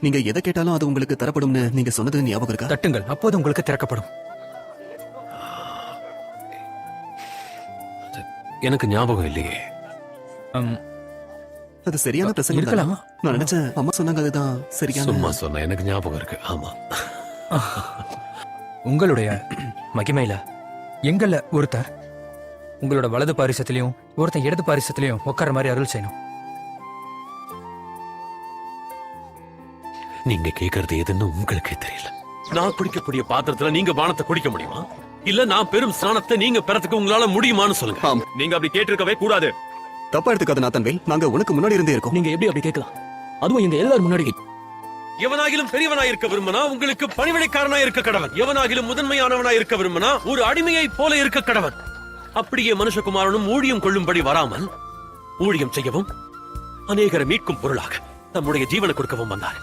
நீங்க எதை கேட்டாலும் அது உங்களுக்கு தரப்படும்னு நீங்க சொன்னது ஞாபகம் இருக்கா? தட்டுங்கள், அப்போது உங்களுக்கு திறக்கப்படும். எனக்கு ஞாபகம் இல்லையே. அது சரியான பிரசங்கம் இருக்கலாமா? நான் நினைச்சேன் அம்மா சொன்னாங்க அதுதான் சரியான. சும்மா சொன்ன, எனக்கு ஞாபகம் இருக்கு. ஆமா. உங்களுடைய மகிமையில எங்கள்ல ஒருத்தர் உங்களோட வலது பாரிசத்திலையும் ஒருத்தன் இடது பாரிசத்திலையும் உட்கார மாதிரி அருள் செய்யணும். நீங்க கேக்குறது எதுன்னு உங்களுக்கே தெரியல. நான் குடிக்கக்கூடிய பாத்திரத்துல நீங்க பானத்தை குடிக்க முடியுமா? இல்ல நான் பெரும் ஸ்நானத்தை நீங்க பெறத்துக்கு உங்களால முடியுமான்னு சொல்லுங்க. ஆம், நீங்க அப்படி கேட்டிருக்கவே கூடாது. தப்பா எடுத்துக்காத நாத்தன்வேல், நாங்க உனக்கு முன்னாடி இருந்தே இருக்கோம். நீங்க எப்படி அப்படி கேட்கலாம்? அதுவும் எங்க எல்லாரும் முன்னாடி. எவனாகிலும் பெரியவனாய் இருக்க விரும்பினா உங்களுக்கு பணிவிடைக்காரனாய் இருக்க கடவன். எவனாகிலும் முதன்மையானவனாய் இருக்க விரும்பினா ஒரு அடிமையை போல இருக்க கடவன். அப்படியே மனுஷகுமாரனும் ஊழியம் கொள்ளும்படி வராமல் ஊழியம் செய்யவும் அநேகரை மீட்கும் பொருளாக தம்முடைய ஜீவனை கொடுக்கவும் வந்தார்.